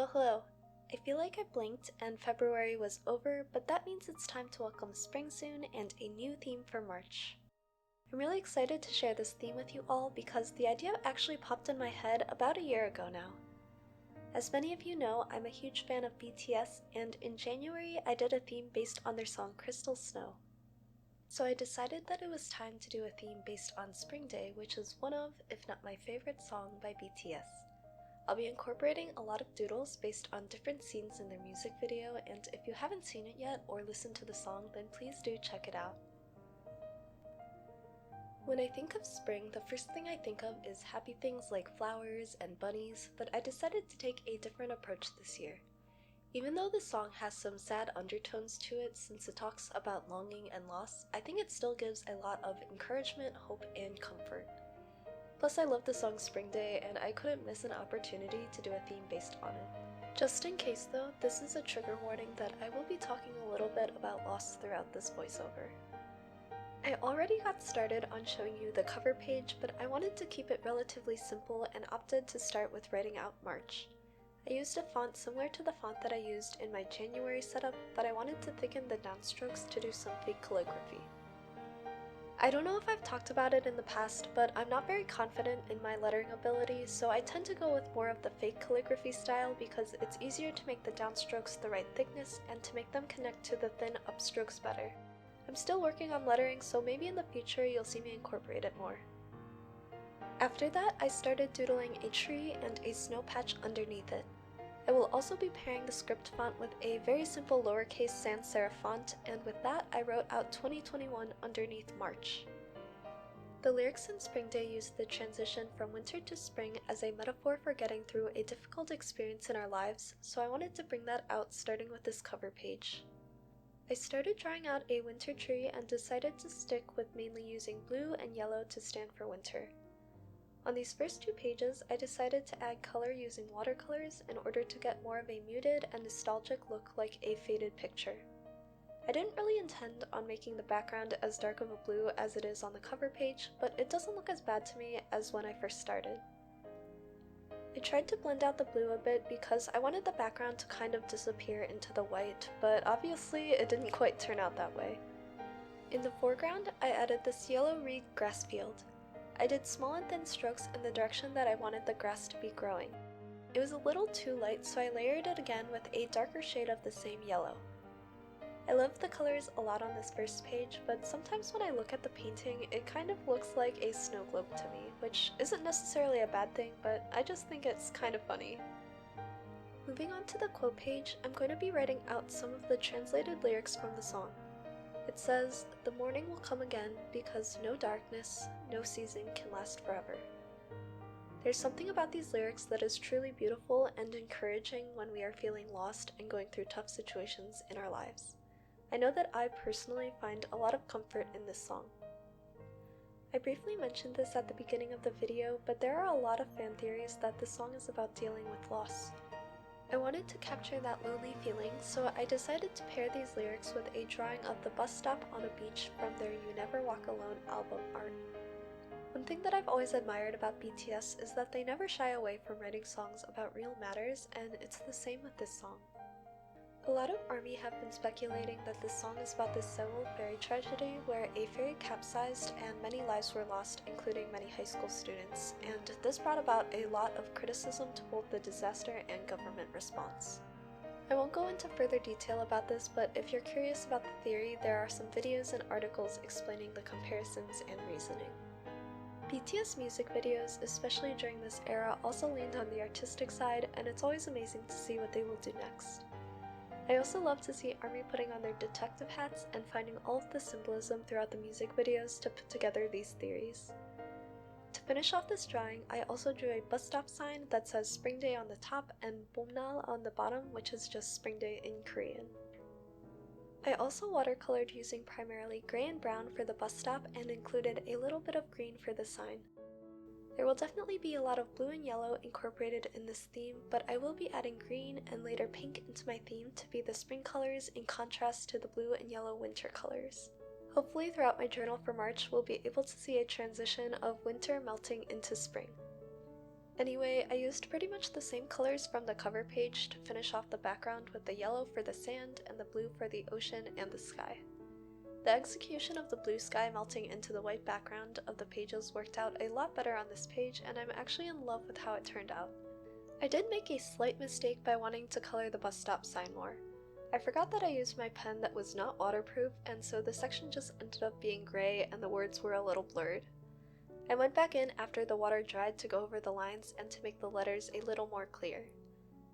Hello. I feel like I blinked and February was over, but that means it's time to welcome spring soon and a new theme for March. I'm really excited to share this theme with you all because the idea actually popped in my head about a year ago now. As many of you know, I'm a huge fan of BTS, and in January I did a theme based on their song Crystal Snow. So I decided that it was time to do a theme based on Spring Day, which is one of, if not my favorite song by BTS. I'll be incorporating a lot of doodles based on different scenes in their music video, and if you haven't seen it yet or listened to the song, then please do check it out. When I think of spring, the first thing I think of is happy things like flowers and bunnies, but I decided to take a different approach this year. Even though the song has some sad undertones to it since it talks about longing and loss, I think it still gives a lot of encouragement, hope, and comfort. Plus, I love the song Spring Day, and I couldn't miss an opportunity to do a theme based on it. Just in case though, this is a trigger warning that I will be talking a little bit about loss throughout this voiceover. I already got started on showing you the cover page, but I wanted to keep it relatively simple and opted to start with writing out March. I used a font similar to the font that I used in my January setup, but I wanted to thicken the downstrokes to do some fake calligraphy. I don't know if I've talked about it in the past, but I'm not very confident in my lettering ability, so I tend to go with more of the fake calligraphy style because it's easier to make the downstrokes the right thickness and to make them connect to the thin upstrokes better. I'm still working on lettering, so maybe in the future you'll see me incorporate it more. After that, I started doodling a tree and a snow patch underneath it. I will also be pairing the script font with a very simple lowercase sans serif font, and with that I wrote out 2021 underneath March. The lyrics in Spring Day use the transition from winter to spring as a metaphor for getting through a difficult experience in our lives, so I wanted to bring that out starting with this cover page. I started drawing out a winter tree and decided to stick with mainly using blue and yellow to stand for winter. On these first two pages, I decided to add color using watercolors in order to get more of a muted and nostalgic look like a faded picture. I didn't really intend on making the background as dark of a blue as it is on the cover page, but it doesn't look as bad to me as when I first started. I tried to blend out the blue a bit because I wanted the background to kind of disappear into the white, but obviously it didn't quite turn out that way. In the foreground, I added this yellow reed grass field. I did small and thin strokes in the direction that I wanted the grass to be growing. It was a little too light, so I layered it again with a darker shade of the same yellow. I love the colors a lot on this first page, but sometimes when I look at the painting, it kind of looks like a snow globe to me, which isn't necessarily a bad thing, but I just think it's kind of funny. Moving on to the quote page, I'm going to be writing out some of the translated lyrics from the song. It says, "The morning will come again because no darkness, no season can last forever." There's something about these lyrics that is truly beautiful and encouraging when we are feeling lost and going through tough situations in our lives. I know that I personally find a lot of comfort in this song. I briefly mentioned this at the beginning of the video, but there are a lot of fan theories that this song is about dealing with loss. I wanted to capture that lonely feeling, so I decided to pair these lyrics with a drawing of the bus stop on a beach from their You Never Walk Alone album art. One thing that I've always admired about BTS is that they never shy away from writing songs about real matters, and it's the same with this song. A lot of ARMY have been speculating that this song is about the Seoul ferry tragedy where a ferry capsized and many lives were lost, including many high school students, and this brought about a lot of criticism to both the disaster and government response. I won't go into further detail about this, but if you're curious about the theory, there are some videos and articles explaining the comparisons and reasoning. BTS music videos, especially during this era, also leaned on the artistic side, and it's always amazing to see what they will do next. I also love to see ARMY putting on their detective hats and finding all of the symbolism throughout the music videos to put together these theories. To finish off this drawing, I also drew a bus stop sign that says Spring Day on the top and Bomnal on the bottom, which is just Spring Day in Korean. I also watercolored using primarily gray and brown for the bus stop and included a little bit of green for the sign. There will definitely be a lot of blue and yellow incorporated in this theme, but I will be adding green and later pink into my theme to be the spring colors in contrast to the blue and yellow winter colors. Hopefully throughout my journal for March, we'll be able to see a transition of winter melting into spring. Anyway, I used pretty much the same colors from the cover page to finish off the background with the yellow for the sand and the blue for the ocean and the sky. The execution of the blue sky melting into the white background of the pages worked out a lot better on this page, and I'm actually in love with how it turned out. I did make a slight mistake by wanting to color the bus stop sign more. I forgot that I used my pen that was not waterproof, and so the section just ended up being gray and the words were a little blurred. I went back in after the water dried to go over the lines and to make the letters a little more clear.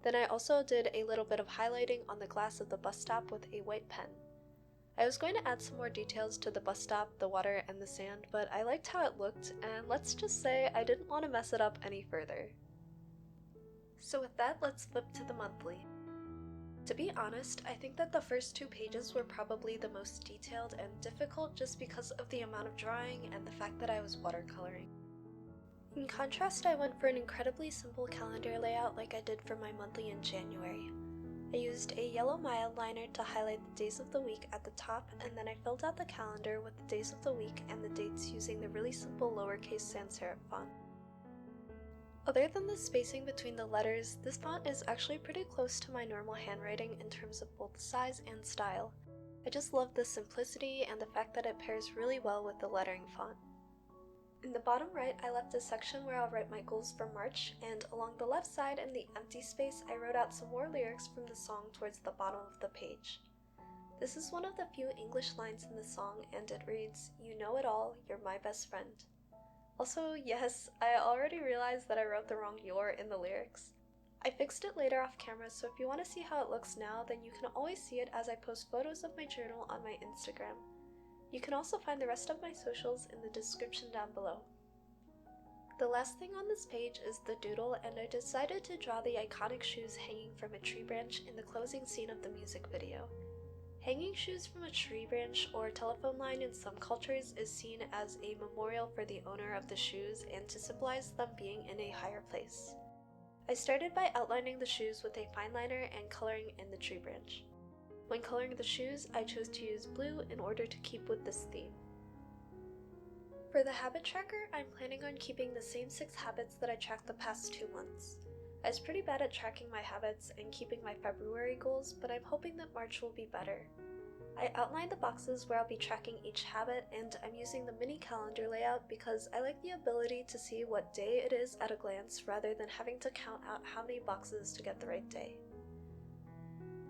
Then I also did a little bit of highlighting on the glass of the bus stop with a white pen. I was going to add some more details to the bus stop, the water, and the sand, but I liked how it looked, and let's just say I didn't want to mess it up any further. So with that, let's flip to the monthly. To be honest, I think that the first 2 pages were probably the most detailed and difficult just because of the amount of drawing and the fact that I was watercoloring. In contrast, I went for an incredibly simple calendar layout like I did for my monthly in January. I used a yellow mild liner to highlight the days of the week at the top, and then I filled out the calendar with the days of the week and the dates using the really simple lowercase sans serif font. Other than the spacing between the letters, this font is actually pretty close to my normal handwriting in terms of both size and style. I just love the simplicity and the fact that it pairs really well with the lettering font. In the bottom right, I left a section where I'll write my goals for March, and along the left side in the empty space, I wrote out some more lyrics from the song towards the bottom of the page. This is one of the few English lines in the song, and it reads, "You know it all, you're my best friend." Also, yes, I already realized that I wrote the wrong "your" in the lyrics. I fixed it later off camera, so if you want to see how it looks now, then you can always see it as I post photos of my journal on my Instagram. You can also find the rest of my socials in the description down below. The last thing on this page is the doodle, and I decided to draw the iconic shoes hanging from a tree branch in the closing scene of the music video. Hanging shoes from a tree branch or telephone line in some cultures is seen as a memorial for the owner of the shoes and to symbolize them being in a higher place. I started by outlining the shoes with a fine liner and coloring in the tree branch. When coloring the shoes, I chose to use blue in order to keep with this theme. For the habit tracker, I'm planning on keeping the same 6 habits that I tracked the past 2 months. I was pretty bad at tracking my habits and keeping my February goals, but I'm hoping that March will be better. I outlined the boxes where I'll be tracking each habit, and I'm using the mini calendar layout because I like the ability to see what day it is at a glance rather than having to count out how many boxes to get the right day.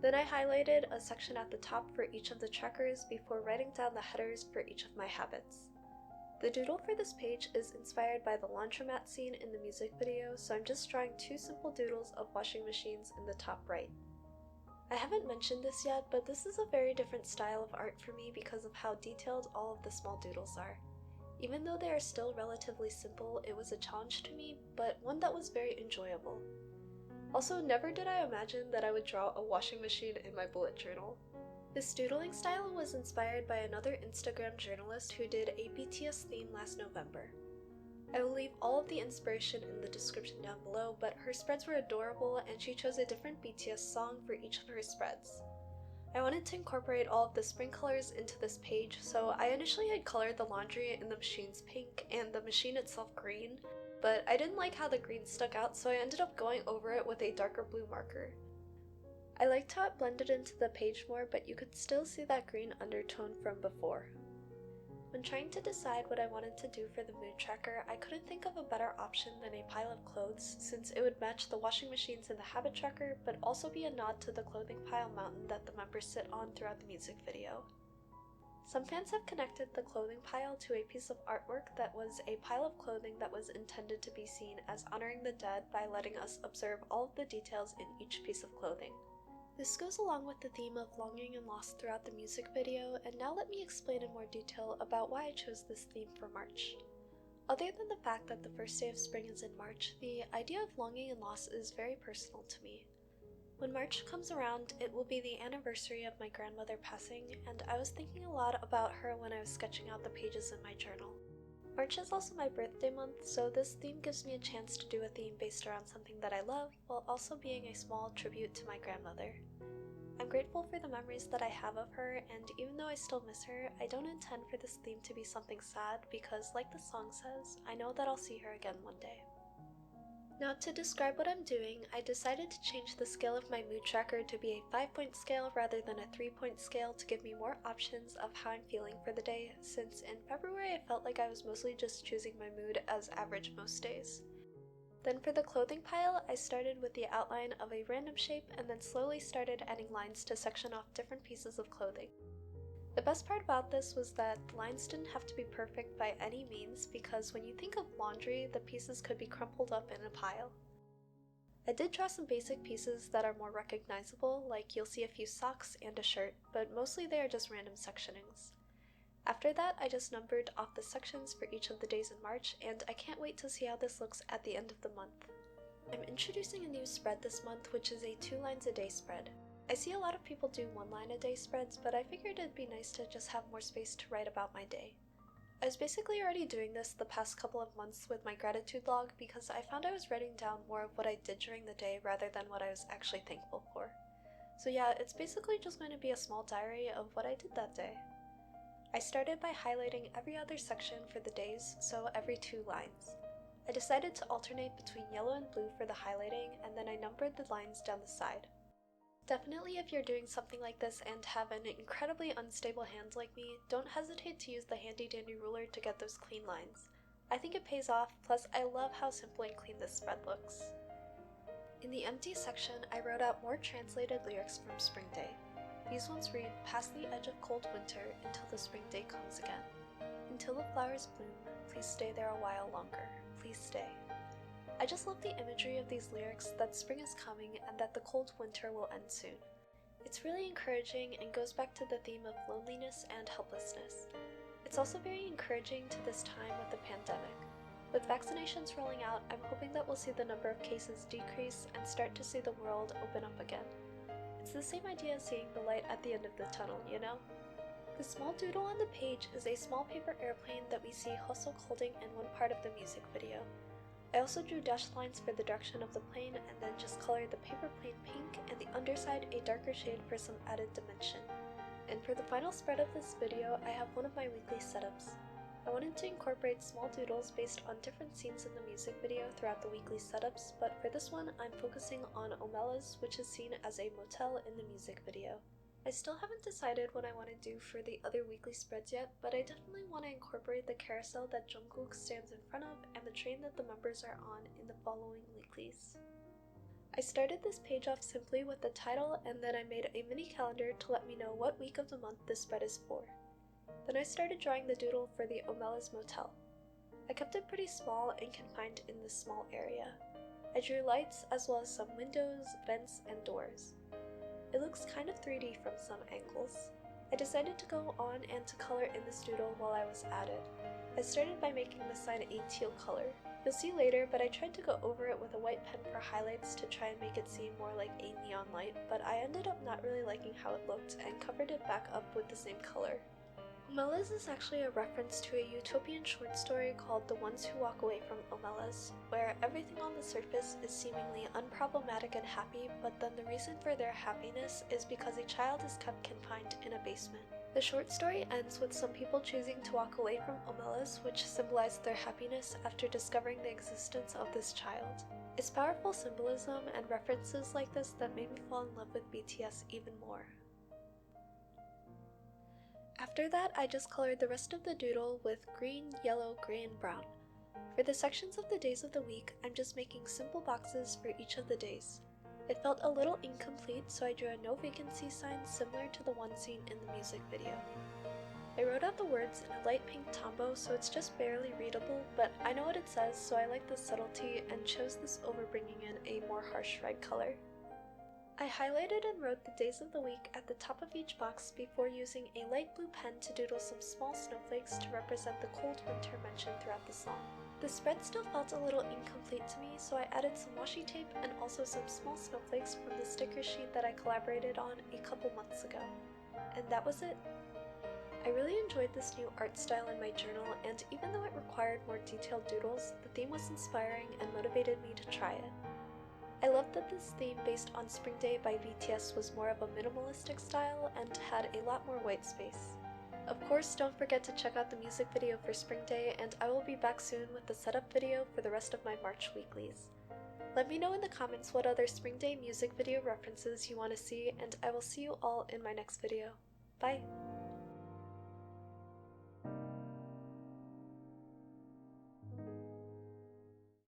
Then I highlighted a section at the top for each of the trackers before writing down the headers for each of my habits. The doodle for this page is inspired by the laundromat scene in the music video, so I'm just drawing 2 simple doodles of washing machines in the top right. I haven't mentioned this yet, but this is a very different style of art for me because of how detailed all of the small doodles are. Even though they are still relatively simple, it was a challenge to me, but one that was very enjoyable. Also, never did I imagine that I would draw a washing machine in my bullet journal. This doodling style was inspired by another Instagram journalist who did a BTS theme last November. I will leave all of the inspiration in the description down below, but her spreads were adorable and she chose a different BTS song for each of her spreads. I wanted to incorporate all of the spring colors into this page, so I initially had colored the laundry in the machine's pink and the machine itself green, but I didn't like how the green stuck out, so I ended up going over it with a darker blue marker. I liked how it blended into the page more, but you could still see that green undertone from before. When trying to decide what I wanted to do for the mood tracker, I couldn't think of a better option than a pile of clothes, since it would match the washing machines in the habit tracker, but also be a nod to the clothing pile mountain that the members sit on throughout the music video. Some fans have connected the clothing pile to a piece of artwork that was a pile of clothing that was intended to be seen as honoring the dead by letting us observe all of the details in each piece of clothing. This goes along with the theme of longing and loss throughout the music video, and now let me explain in more detail about why I chose this theme for March. Other than the fact that the first day of spring is in March, the idea of longing and loss is very personal to me. When March comes around, it will be the anniversary of my grandmother passing, and I was thinking a lot about her when I was sketching out the pages in my journal. March is also my birthday month, so this theme gives me a chance to do a theme based around something that I love, while also being a small tribute to my grandmother. I'm grateful for the memories that I have of her, and even though I still miss her, I don't intend for this theme to be something sad because, like the song says, I know that I'll see her again one day. Now to describe what I'm doing, I decided to change the scale of my mood tracker to be a 5-point scale rather than a 3-point scale to give me more options of how I'm feeling for the day, since in February I felt like I was mostly just choosing my mood as average most days. Then for the clothing pile, I started with the outline of a random shape and then slowly started adding lines to section off different pieces of clothing. The best part about this was that the lines didn't have to be perfect by any means, because when you think of laundry, the pieces could be crumpled up in a pile. I did draw some basic pieces that are more recognizable, like you'll see a few socks and a shirt, but mostly they are just random sectionings. After that, I just numbered off the sections for each of the days in March, and I can't wait to see how this looks at the end of the month. I'm introducing a new spread this month, which is a 2 lines a day spread. I see a lot of people do 1 line a day spreads, but I figured it'd be nice to just have more space to write about my day. I was basically already doing this the past couple of months with my gratitude log because I found I was writing down more of what I did during the day rather than what I was actually thankful for. So yeah, it's basically just going to be a small diary of what I did that day. I started by highlighting every other section for the days, so every 2 lines. I decided to alternate between yellow and blue for the highlighting, and then I numbered the lines down the side. Definitely if you're doing something like this and have an incredibly unstable hand like me, don't hesitate to use the handy dandy ruler to get those clean lines. I think it pays off, plus I love how simple and clean this spread looks. In the empty section, I wrote out more translated lyrics from Spring Day. These ones read, "Past the edge of cold winter until the spring day comes again. Until the flowers bloom, please stay there a while longer. Please stay." I just love the imagery of these lyrics that spring is coming and that the cold winter will end soon. It's really encouraging and goes back to the theme of loneliness and helplessness. It's also very encouraging to this time with the pandemic. With vaccinations rolling out, I'm hoping that we'll see the number of cases decrease and start to see the world open up again. It's the same idea as seeing the light at the end of the tunnel, you know? The small doodle on the page is a small paper airplane that we see Hosok holding in one part of the music video. I also drew dashed lines for the direction of the plane and then just colored the paper plane pink and the underside a darker shade for some added dimension. And for the final spread of this video, I have one of my weekly setups. I wanted to incorporate small doodles based on different scenes in the music video throughout the weekly setups, but for this one I'm focusing on Omela's, which is seen as a motel in the music video. I still haven't decided what I want to do for the other weekly spreads yet, but I definitely want to incorporate the carousel that Jungkook stands in front of and the train that the members are on in the following weeklies. I started this page off simply with the title, and then I made a mini calendar to let me know what week of the month this spread is for. Then I started drawing the doodle for the Omela's motel. I kept it pretty small and confined in this small area. I drew lights as well as some windows, vents, and doors. It looks kind of 3D from some angles. I decided to go on and to color in this doodle while I was at it. I started by making the sign a teal color. You'll see later, but I tried to go over it with a white pen for highlights to try and make it seem more like a neon light, but I ended up not really liking how it looked and covered it back up with the same color. Omela's is actually a reference to a utopian short story called The Ones Who Walk Away from Omela's, where everything on the surface is seemingly unproblematic and happy, but then the reason for their happiness is because a child is kept confined in a basement. The short story ends with some people choosing to walk away from Omela's, which symbolized their happiness after discovering the existence of this child. It's powerful symbolism and references like this that made me fall in love with BTS even more. After that, I just colored the rest of the doodle with green, yellow, gray, and brown. For the sections of the days of the week, I'm just making simple boxes for each of the days. It felt a little incomplete, so I drew a no vacancy sign similar to the one seen in the music video. I wrote out the words in a light pink tombow, so it's just barely readable, but I know what it says, so I like the subtlety and chose this over bringing in a more harsh red color. I highlighted and wrote the days of the week at the top of each box before using a light blue pen to doodle some small snowflakes to represent the cold winter mentioned throughout the song. The spread still felt a little incomplete to me, so I added some washi tape and also some small snowflakes from the sticker sheet that I collaborated on a couple months ago. And that was it. I really enjoyed this new art style in my journal, and even though it required more detailed doodles, the theme was inspiring and motivated me to try it. I loved that this theme based on Spring Day by BTS was more of a minimalistic style and had a lot more white space. Of course, don't forget to check out the music video for Spring Day, and I will be back soon with the setup video for the rest of my March weeklies. Let me know in the comments what other spring day music video references you want to see, and I will see you all in my next video. Bye!